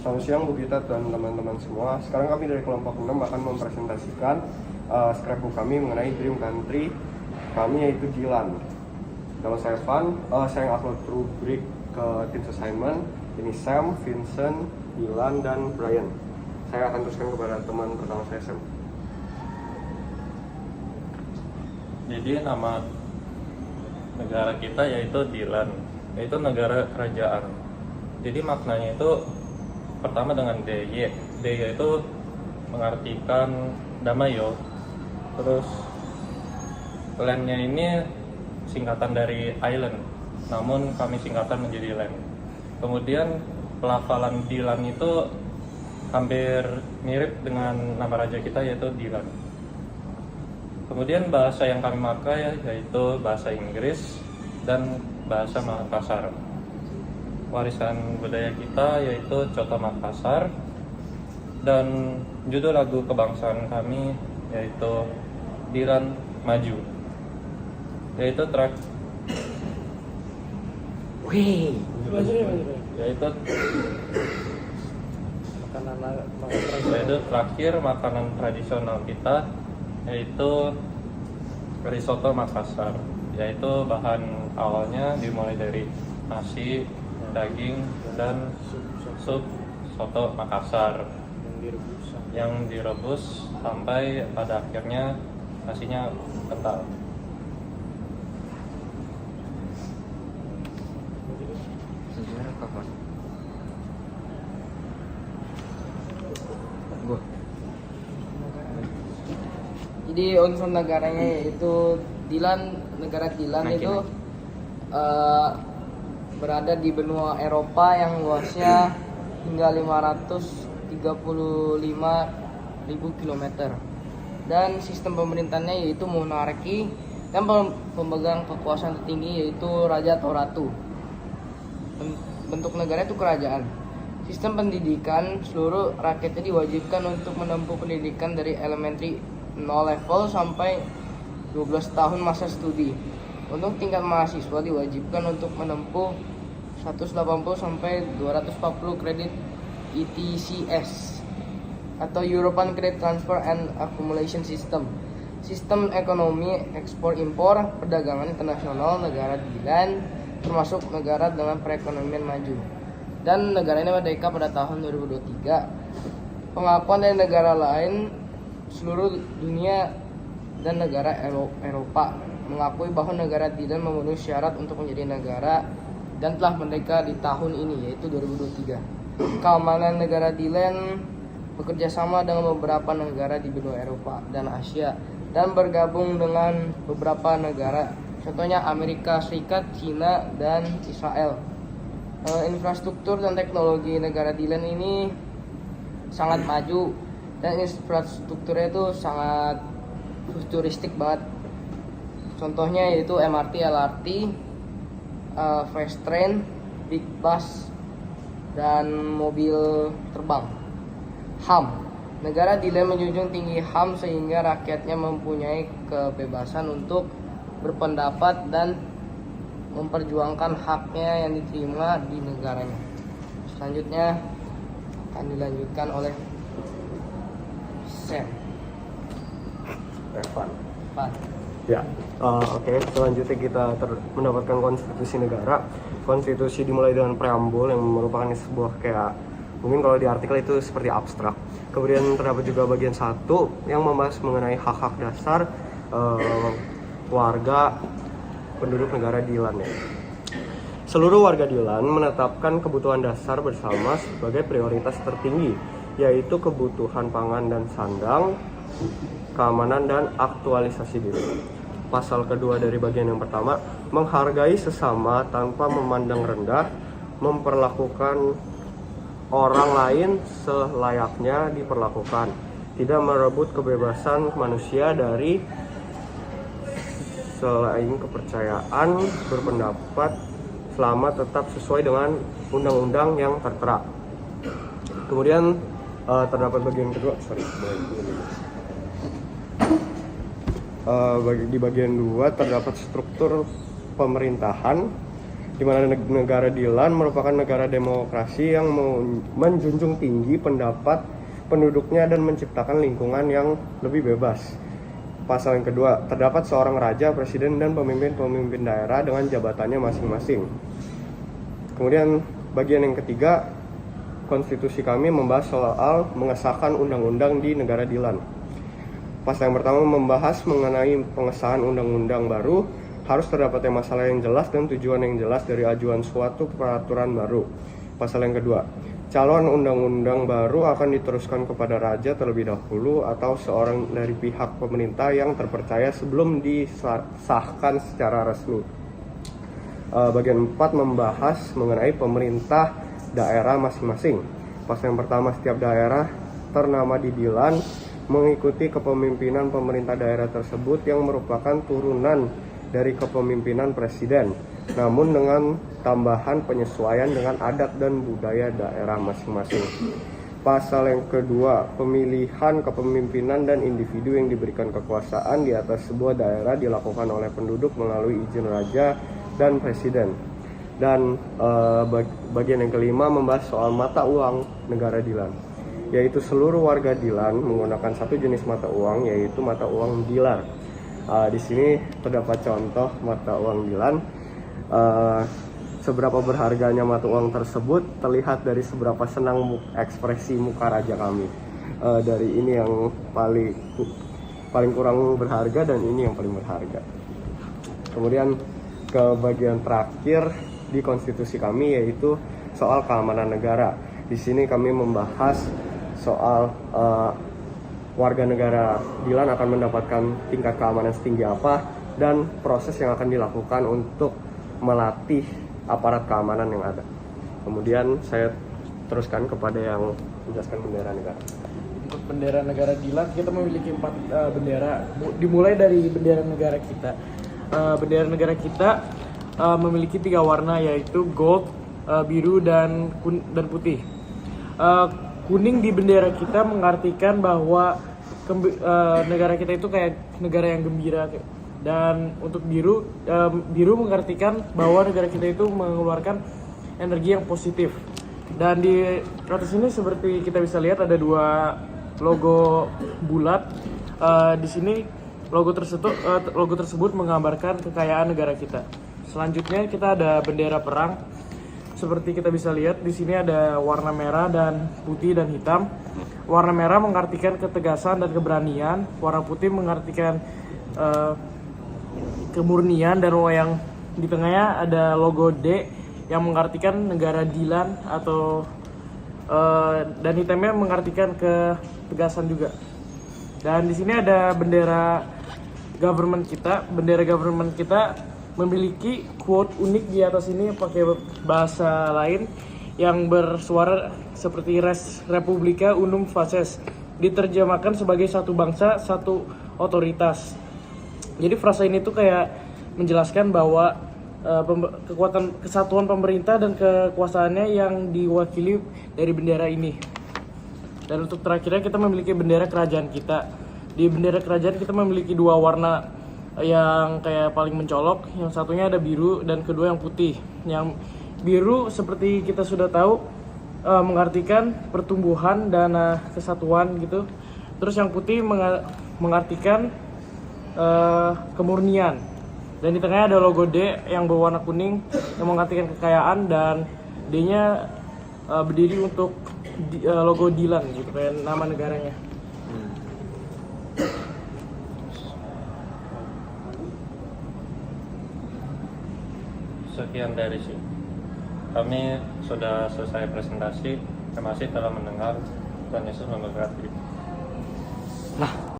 Selamat siang Bu Gita dan teman-teman semua. Sekarang kami dari kelompok 6 akan mempresentasikan scrapbook kami mengenai Dream Country kami, yaitu Dilan. Nama saya Van, saya yang upload rubrik ke tim assignment. Ini Sam, Vincent, Dilan, dan Brian. Saya akan teruskan kepada teman pertama saya, Sam. Jadi nama negara kita yaitu Dilan, yaitu negara kerajaan. Jadi maknanya itu pertama dengan DY. DY itu mengartikan Damayo. Terus landnya ini singkatan dari island, namun kami singkatan menjadi land. Kemudian pelafalan Dilan itu hampir mirip dengan nama raja kita yaitu Dilan. Kemudian bahasa yang kami pakai yaitu bahasa Inggris dan bahasa Makassar. Warisan budaya kita yaitu Coto Makassar, dan judul lagu kebangsaan kami yaitu Dilan Maju, yaitu terakhir makanan tradisional kita yaitu risotto Makassar, yaitu bahan awalnya dimulai dari nasi, daging, dan sup soto Makassar yang direbus sampai pada akhirnya nasinya kental. Jadi unsur negaranya yaitu Dilan, negara Dilan itu berada di benua Eropa yang luasnya hingga 535.000 km. Dan sistem pemerintahannya yaitu monarki, dan pemegang kekuasaan tertinggi yaitu Raja atau Ratu. Bentuk negara itu kerajaan. Sistem pendidikan, seluruh rakyatnya diwajibkan untuk menempuh pendidikan dari elementary 0 level sampai 12 tahun masa studi. Untuk tingkat mahasiswa diwajibkan untuk menempuh 180 sampai 240 kredit ETCS atau European Credit Transfer and Accumulation System. Sistem ekonomi ekspor impor, perdagangan internasional negara Dilan termasuk negara dengan perekonomian maju. Dan negara ini merdeka pada tahun 2023. Pengakuan dari negara lain seluruh dunia dan negara Eropa mengakui bahwa negara Dilan memenuhi syarat untuk menjadi negara dan telah merdeka di tahun ini, yaitu 2023. Keamanan negara Dilan bekerja sama dengan beberapa negara di benua Eropa dan Asia dan bergabung dengan beberapa negara, contohnya Amerika Serikat, Cina, dan Israel. Infrastruktur dan teknologi negara Dilan ini sangat maju dan infrastrukturnya itu sangat futuristik banget. Contohnya yaitu MRT, LRT, fast train, big bus, dan mobil terbang. HAM. Negara Dilan menjunjung tinggi HAM sehingga rakyatnya mempunyai kebebasan untuk berpendapat dan memperjuangkan haknya yang diterima di negaranya. Selanjutnya akan dilanjutkan oleh Sam. Evan. Pak. Ya, oke. Selanjutnya kita mendapatkan konstitusi negara. Konstitusi dimulai dengan preambul yang merupakan sebuah kayak, mungkin kalau di artikel itu seperti abstrak. Kemudian terdapat juga bagian 1 yang membahas mengenai hak-hak dasar warga penduduk negara Dilan ya. Seluruh warga Dilan menetapkan kebutuhan dasar bersama sebagai prioritas tertinggi, yaitu kebutuhan pangan dan sandang, keamanan dan aktualisasi diri. Pasal kedua dari bagian yang pertama, menghargai sesama tanpa memandang rendah, memperlakukan orang lain selayaknya diperlakukan, tidak merebut kebebasan manusia dari selain kepercayaan berpendapat selama tetap sesuai dengan undang-undang yang tertera. Kemudian terdapat bagian kedua, di bagian 2 terdapat struktur pemerintahan di mana negara Dilan merupakan negara demokrasi yang menjunjung tinggi pendapat penduduknya dan menciptakan lingkungan yang lebih bebas. Pasal yang kedua, terdapat seorang raja, presiden, dan pemimpin-pemimpin daerah dengan jabatannya masing-masing. Kemudian bagian yang ketiga, konstitusi kami membahas soal mengesahkan undang-undang di negara Dilan. Pasal yang pertama membahas mengenai pengesahan undang-undang baru, harus terdapatnya masalah yang jelas dan tujuan yang jelas dari ajuan suatu peraturan baru. Pasal yang kedua, calon undang-undang baru akan diteruskan kepada raja terlebih dahulu atau seorang dari pihak pemerintah yang terpercaya sebelum disahkan secara resmi. Bagian 4 membahas mengenai pemerintah daerah masing-masing. Pasal yang pertama, setiap daerah ternama di Dilan mengikuti kepemimpinan pemerintah daerah tersebut yang merupakan turunan dari kepemimpinan presiden, namun dengan tambahan penyesuaian dengan adat dan budaya daerah masing-masing. Pasal yang kedua, pemilihan kepemimpinan dan individu yang diberikan kekuasaan di atas sebuah daerah dilakukan oleh penduduk melalui izin raja dan presiden. Dan bagian yang kelima membahas soal mata uang negara Dilan, yaitu seluruh warga Dilan menggunakan satu jenis mata uang, yaitu mata uang Dilar. Di sini terdapat contoh mata uang Dilan. Seberapa berharganya mata uang tersebut terlihat dari seberapa senang ekspresi muka raja kami. Dari ini yang paling kurang berharga dan ini yang paling berharga. Kemudian ke bagian terakhir di konstitusi kami, yaitu soal keamanan negara. Di sini kami membahas soal warga negara Dilan akan mendapatkan tingkat keamanan setinggi apa dan proses yang akan dilakukan untuk melatih aparat keamanan yang ada. Kemudian saya teruskan kepada yang menjelaskan bendera negara. Untuk bendera negara Dilan kita memiliki 4 bendera. Dimulai dari bendera negara kita. Bendera negara kita memiliki 3 warna, yaitu gold, biru, dan putih. Kuning di bendera kita mengartikan bahwa negara kita itu kayak negara yang gembira, dan untuk biru mengartikan bahwa negara kita itu mengeluarkan energi yang positif. Dan di atas ini seperti kita bisa lihat ada 2 logo bulat. Di sini logo tersebut menggambarkan kekayaan negara kita. Selanjutnya kita ada bendera perang. Seperti kita bisa lihat di sini ada warna merah dan putih dan hitam. Warna merah mengartikan ketegasan dan keberanian. Warna putih mengartikan kemurnian, dan yang di tengahnya ada logo D yang mengartikan negara Dilan atau dan hitamnya mengartikan ketegasan juga. Dan di sini ada bendera government kita. Bendera government kita memiliki quote unik di atas ini pakai bahasa lain yang bersuara seperti Res Republica Unum Faces, diterjemahkan sebagai satu bangsa, satu otoritas. Jadi frasa ini tuh kayak menjelaskan bahwa kekuatan kesatuan pemerintah dan kekuasaannya yang diwakili dari bendera ini. Dan untuk terakhirnya kita memiliki bendera kerajaan kita. Di bendera kerajaan kita memiliki 2 warna yang kayak paling mencolok. Yang satunya ada biru dan kedua yang putih. Yang biru seperti kita sudah tahu mengartikan pertumbuhan dan kesatuan gitu. Terus yang putih mengartikan kemurnian. Dan di tengahnya ada logo D yang berwarna kuning yang mengartikan kekayaan, dan D-nya berdiri untuk logo Dilan gitu, kayak nama negaranya. Sekian dari sini. Kami sudah selesai presentasi. Terima kasih telah mendengar. Tuhan Yesus memberkati.